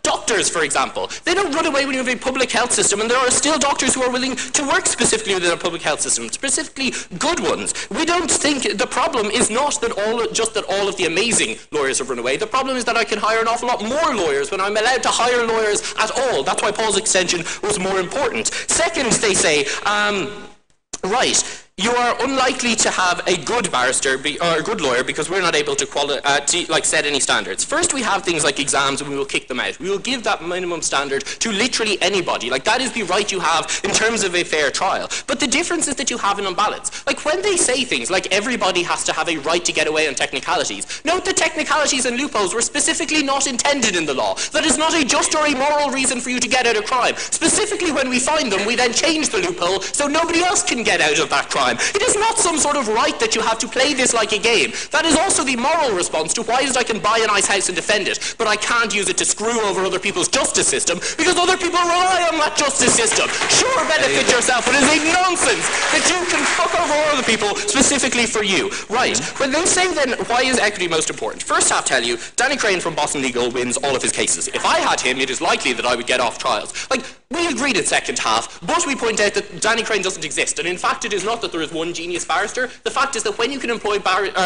Doctors, for example. They don't run away when you have a public health system, and there are still doctors who are willing to work specifically within a public health system, specifically good ones. We don't think the problem is not that all of the amazing lawyers have run away. The problem is that I can hire an awful lot more lawyers when I'm allowed to hire lawyers at all. That's why Paul's extension was more important. Second, they say, right, you are unlikely to have a good barrister or a good lawyer because we're not able to set any standards. First, we have things like exams, and we will kick them out. We will give that minimum standard to literally anybody. That is the right you have in terms of a fair trial. But the difference is that you have an imbalance. When they say things like everybody has to have a right to get away on technicalities, note that technicalities and loopholes were specifically not intended in the law. That is not a just or a moral reason for you to get out of crime. Specifically, when we find them, we then change the loophole so nobody else can get out of that crime. It is not some sort of right that you have to play this like a game. That is also the moral response to why is it I can buy a nice house and defend it, but I can't use it to screw over other people's justice system because other people rely on that justice system. Sure, benefit yourself, but it is a nonsense that you can fuck over other people specifically for you. Right. When they say then, why is equity most important? First, I have to tell you, Danny Crane from Boston Legal wins all of his cases. If I had him, it is likely that I would get off trials. We agreed at second half, but we point out that Danny Crane doesn't exist, and in fact it is not that there is one genius barrister. The fact is that when you can employ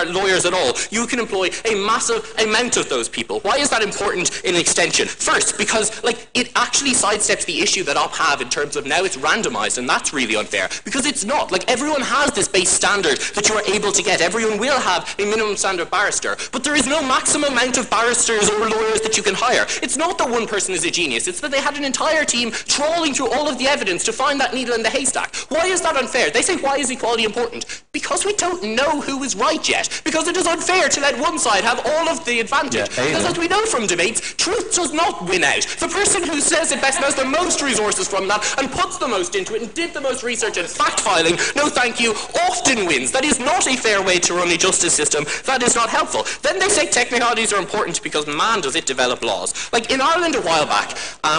lawyers at all, you can employ a massive amount of those people. Why is that important in extension? First, because it actually sidesteps the issue that I'll have in terms of now it's randomized, and that's really unfair, because it's not. Everyone has this base standard that you are able to get. Everyone will have a minimum standard barrister, but there is no maximum amount of barristers or lawyers that you can hire. It's not that one person is a genius, it's that they had an entire team trawling through all of the evidence to find that needle in the haystack. Why is that unfair? They say, why is equality important? Because we don't know who is right yet. Because it is unfair to let one side have all of the advantage. Because as we know from debates, truth does not win out. The person who says it best knows the most resources from that and puts the most into it and did the most research and fact-filing, no thank you, often wins. That is not a fair way to run a justice system. That is not helpful. Then they say technicalities are important because man does it develop laws. In Ireland a while back,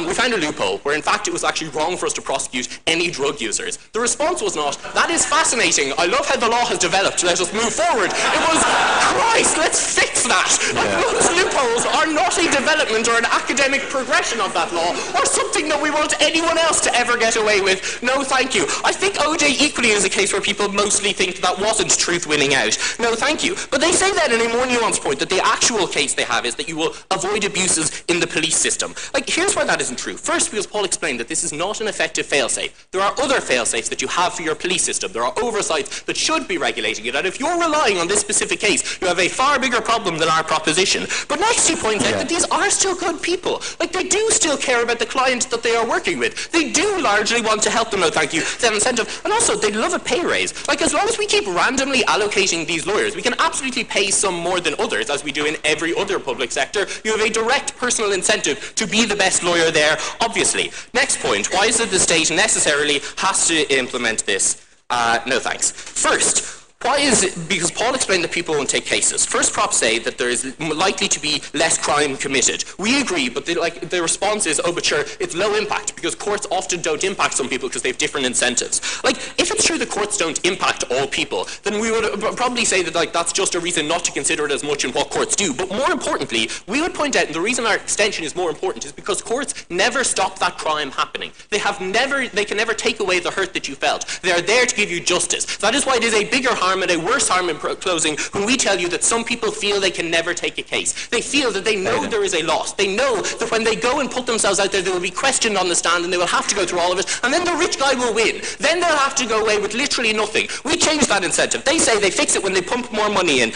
we found a loophole where in fact it was actually wrong for us to prosecute any drug users. The response was not, that is fascinating, I love how the law has developed, let us move forward. It was, Christ, let's fix that. Those loopholes are not a development or an academic progression of that law, or something that we want anyone else to ever get away with. No thank you. I think OJ equally is a case where people mostly think that wasn't truth winning out. No thank you. But they say that in a more nuanced point, that the actual case they have is that you will avoid abuses in the police system. Here's why that isn't true. First, because Paul explained that this is not an effective fail-safe. There are other fail-safes that you have for your police system. There are oversights that should be regulating it, and if you're relying on this specific case, you have a far bigger problem than our proposition. But next he points out that these are still good people. They do still care about the client that they are working with. They do largely want to help them, no thank you, they have incentive, and also they love a pay raise. As long as we keep randomly allocating these lawyers, we can absolutely pay some more than others, as we do in every other public sector. You have a direct personal incentive to be the best lawyer there, obviously. Next point, why is it the state necessarily has to implement this? No thanks. First, Why is it? Because Paul explained that people won't take cases. First props say that there is likely to be less crime committed. We agree, but the response is, oh, but sure, it's low impact, because courts often don't impact some people because they have different incentives. Like, if it's true that courts don't impact all people, then we would probably say that that's just a reason not to consider it as much in what courts do. But more importantly, we would point out, and the reason our extension is more important is because courts never stop that crime happening. They can never take away the hurt that you felt. They are there to give you justice. That is why it is a bigger harm and a worse harm in closing when we tell you that some people feel they can never take a case. They feel that they know there is a loss. They know that when they go and put themselves out there, they will be questioned on the stand and they will have to go through all of it, and then the rich guy will win. Then they'll have to go away with literally nothing. We change that incentive. They say they fix it when they pump more money in.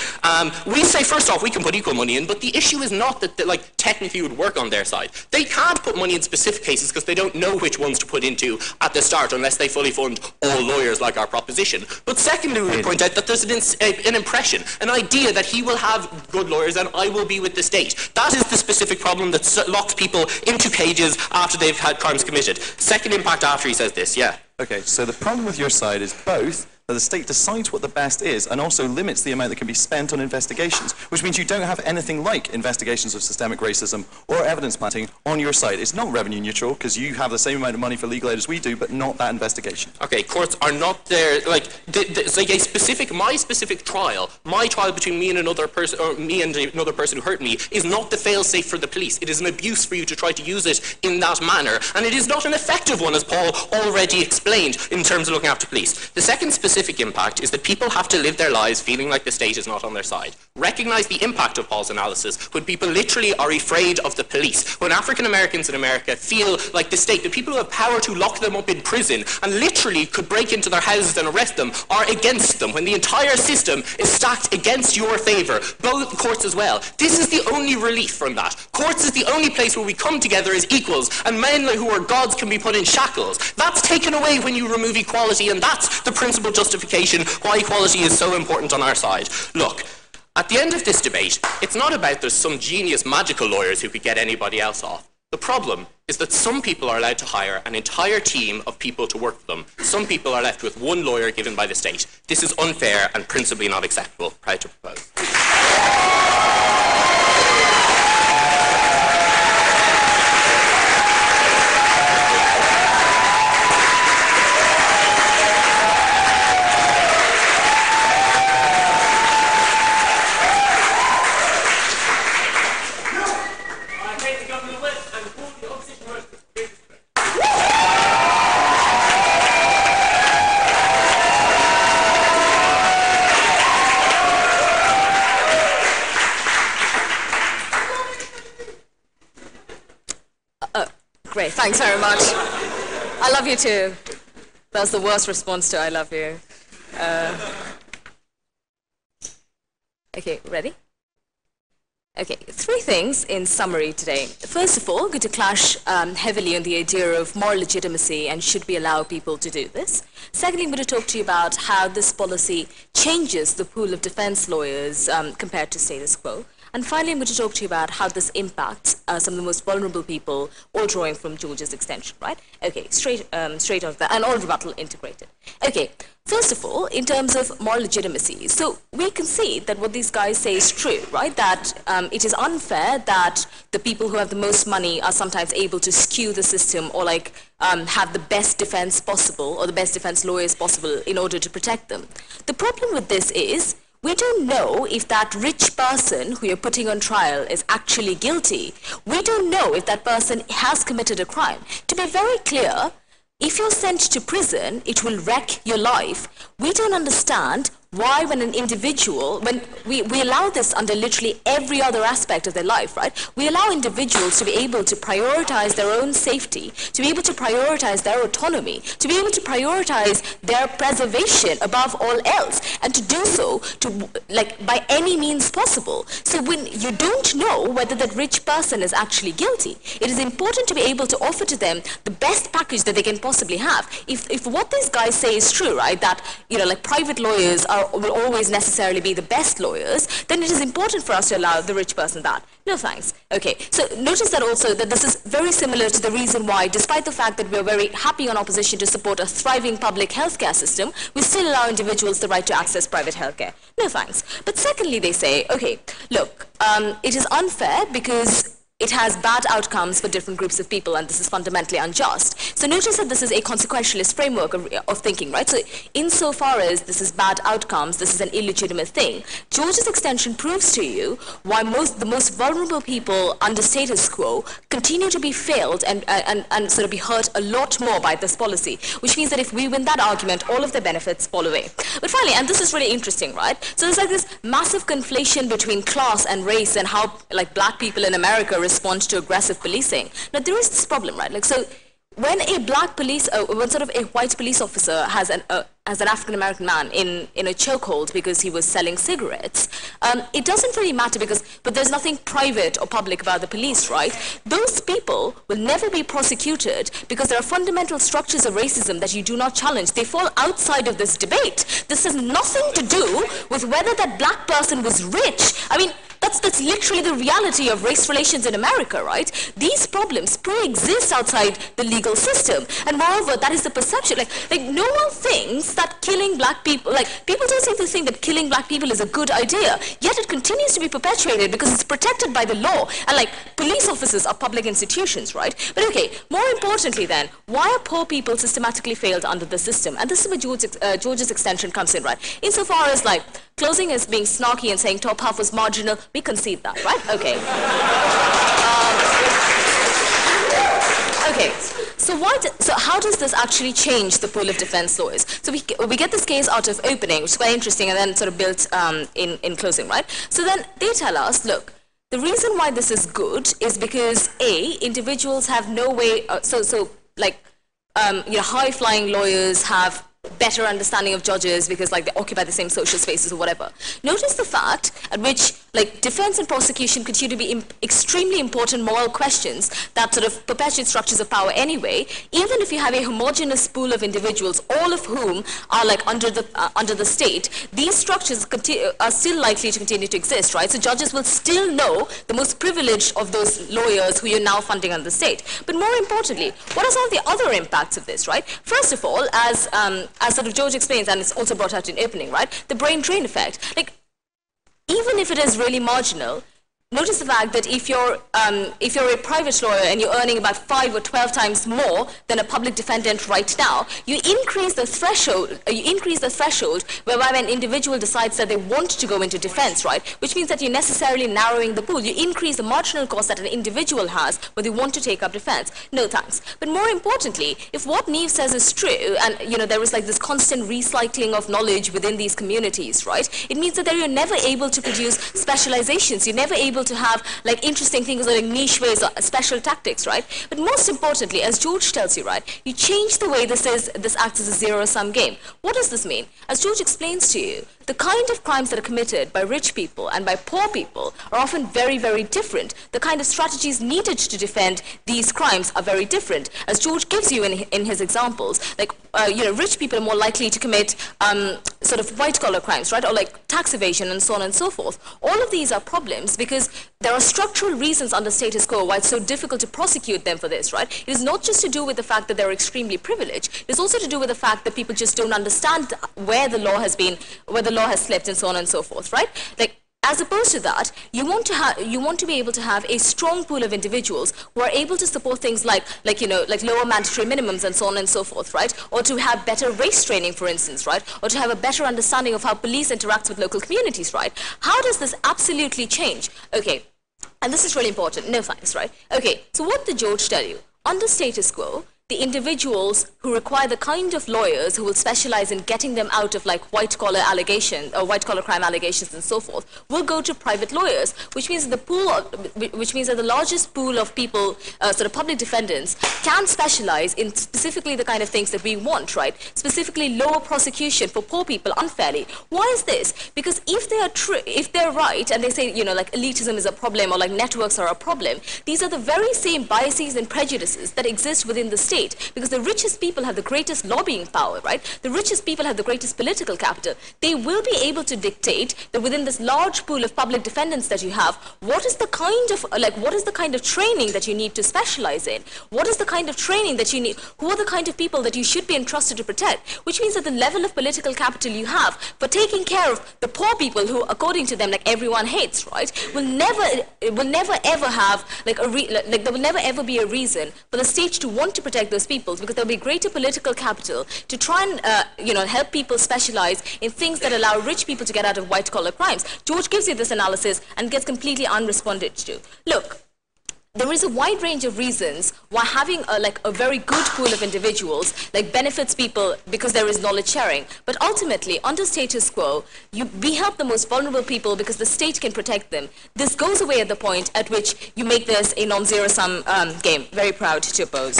We say, first off, we can put equal money in, but the issue is not that technically it would work on their side. They can't put money in specific cases because they don't know which ones to put into at the start unless they fully fund all lawyers like our proposition. But secondly, we would point out that there's an impression, an idea that he will have good lawyers and I will be with the state. That is the specific problem that locks people into cages after they've had crimes committed. Second impact after he says this, yeah. Okay, so the problem with your side is both that the state decides what the best is and also limits the amount that can be spent on investigations, which means you don't have anything like investigations of systemic racism or evidence planting on your side. It's not revenue neutral because you have the same amount of money for legal aid as we do, but not that investigation. Okay, courts are not there, it's like my specific trial, my trial between me and another person, or me and another person who hurt me, is not the fail-safe for the police. It is an abuse for you to try to use it in that manner, and it is not an effective one, as Paul already explained, in terms of looking after police. The second specific impact is that people have to live their lives feeling like the state is not on their side. Recognize the impact of Paul's analysis when people literally are afraid of the police. When African Americans in America feel like the state, the people who have power to lock them up in prison and literally could break into their houses and arrest them, are against them. When the entire system is stacked against your favor, both courts as well. This is the only relief from that. Courts is the only place where we come together as equals and men who are gods can be put in shackles. That's taken away when you remove equality, and that's the principal justification why equality is so important on our side. Look, at the end of this debate, it's not about there's some genius magical lawyers who could get anybody else off. The problem is that some people are allowed to hire an entire team of people to work for them. Some people are left with one lawyer given by the state. This is unfair and principally not acceptable. Proud to propose. Great, thanks very much. I love you too. That's the worst response to I love you. Okay, ready? Okay, 3 things in summary today. First of all, going to clash heavily on the idea of moral legitimacy and should we allow people to do this. Secondly, I'm going to talk to you about how this policy changes the pool of defense lawyers compared to status quo. And finally, I'm going to talk to you about how this impacts some of the most vulnerable people, all drawing from George's extension, right? Okay, straight off that, and all rebuttal integrated. Okay, first of all, in terms of moral legitimacy, so we can see that what these guys say is true, right? That it is unfair that the people who have the most money are sometimes able to skew the system or have the best defense possible or the best defense lawyers possible in order to protect them. The problem with this is, we don't know if that rich person who you're putting on trial is actually guilty. We don't know if that person has committed a crime. To be very clear, if you're sent to prison, it will wreck your life. We don't understand why when an individual, when we allow this under literally every other aspect of their life, right? We allow individuals to be able to prioritize their own safety, to be able to prioritize their autonomy, to be able to prioritize their preservation above all else, and to do so by any means possible. So when you don't know whether that rich person is actually guilty, it is important to be able to offer to them the best package that they can possibly have. If what these guys say is true, right, that private lawyers are will always necessarily be the best lawyers, then it is important for us to allow the rich person that. No thanks. Okay, so notice that also that this is very similar to the reason why, despite the fact that we're very happy on opposition to support a thriving public healthcare system, we still allow individuals the right to access private healthcare. No thanks. But secondly, they say, okay, look, it is unfair because it has bad outcomes for different groups of people, and this is fundamentally unjust. So notice that this is a consequentialist framework of thinking, right? So insofar as this is bad outcomes, this is an illegitimate thing. George's extension proves to you why the most vulnerable people under status quo continue to be failed and sort of be hurt a lot more by this policy, which means that if we win that argument, all of the benefits fall away. But finally, and this is really interesting, right? So there's like this massive conflation between class and race and how like black people in America respond to aggressive policing. Now there is this problem, right? Like, so when a black police, when sort of a white police officer has an African American man in a chokehold because he was selling cigarettes, it doesn't really matter but there's nothing private or public about the police, right? Those people will never be prosecuted because there are fundamental structures of racism that you do not challenge. They fall outside of this debate. This has nothing to do with whether that black person was rich. I mean, that's literally the reality of race relations in America, right? These problems pre-exist outside the legal system, and moreover, that is the perception. Like no one thinks that killing black people, like people don't seem to think that killing black people is a good idea, yet it continues to be perpetuated because it's protected by the law, and like police officers are public institutions, right? But okay, more importantly then, why are poor people systematically failed under the system? And this is where George's extension comes in, right? Insofar as like closing is being snarky and saying top half was marginal, we concede that, right? Okay. Okay, so how does this actually change the pool of defense lawyers? So we get this case out of opening, which is quite interesting, and then sort of built in closing, right? So then they tell us, look, the reason why this is good is because A, individuals have no way, high-flying lawyers have better understanding of judges because like they occupy the same social spaces or whatever. Notice the fact at which like defense and prosecution continue to be extremely important moral questions that sort of perpetuate structures of power anyway, even if you have a homogeneous pool of individuals, all of whom are like under the state, these structures are still likely to continue to exist, right? So judges will still know the most privileged of those lawyers who you're now funding under the state. But more importantly, what are some of the other impacts of this, right? First of all, as sort of George explains, and it's also brought out in opening, right? The brain drain effect. Like, even if it is really marginal, notice the fact that if you're a private lawyer and you're earning about 5 or 12 times more than a public defendant right now, you increase the threshold. Whereby an individual decides that they want to go into defense, right? Which means that you're necessarily narrowing the pool. You increase the marginal cost that an individual has when they want to take up defense. No thanks. But more importantly, if what Neve says is true, and there is like this constant recycling of knowledge within these communities, right? It means that you're never able to produce specializations. You're never able to have like interesting things like niche ways or special tactics, right? But most importantly, as George tells you, right, you change the way this acts as a zero-sum game. What does this mean? As George explains to you, the kind of crimes that are committed by rich people and by poor people are often very, very different. The kind of strategies needed to defend these crimes are very different. As George gives you in his examples, like, rich people are more likely to commit sort of white-collar crimes, right? Or like tax evasion and so on and so forth. All of these are problems because there are structural reasons under status quo why it's so difficult to prosecute them for this, right? It is not just to do with the fact that they're extremely privileged. It's also to do with the fact that people just don't understand where the law has slipped and so on and so forth, right? Like, as opposed to that, you want to be able to have a strong pool of individuals who are able to support things like lower mandatory minimums and so on and so forth, right? Or to have better race training, for instance, right? Or to have a better understanding of how police interacts with local communities, right? How does this absolutely change? Okay, and this is really important. No thanks, right? Okay, so what did George tell you? Under status quo, the individuals who require the kind of lawyers who will specialize in getting them out of like white-collar allegations or white-collar crime allegations and so forth will go to private lawyers, which means that the largest pool of people, sort of public defendants, can specialize in specifically the kind of things that we want, right? Specifically lower prosecution for poor people unfairly. Why is this? Because if they're right and they say, like elitism is a problem or like networks are a problem, these are the very same biases and prejudices that exist within the state state, because the richest people have the greatest lobbying power, right? The richest people have the greatest political capital. They will be able to dictate that within this large pool of public defendants that you have, what is the kind of training that you need to specialize in? What is the kind of training that you need? Who are the kind of people that you should be entrusted to protect? Which means that the level of political capital you have for taking care of the poor people who, according to them, like everyone hates, right, will never ever have there will never ever be a reason for the state to want to protect those people, because there will be greater political capital to try and help people specialize in things that allow rich people to get out of white-collar crimes. George gives you this analysis and gets completely unresponded to. Look, there is a wide range of reasons why having a very good pool of individuals benefits people, because there is knowledge sharing. But ultimately, under status quo, we help the most vulnerable people because the state can protect them. This goes away at the point at which you make this a non-zero-sum game. Very proud to oppose.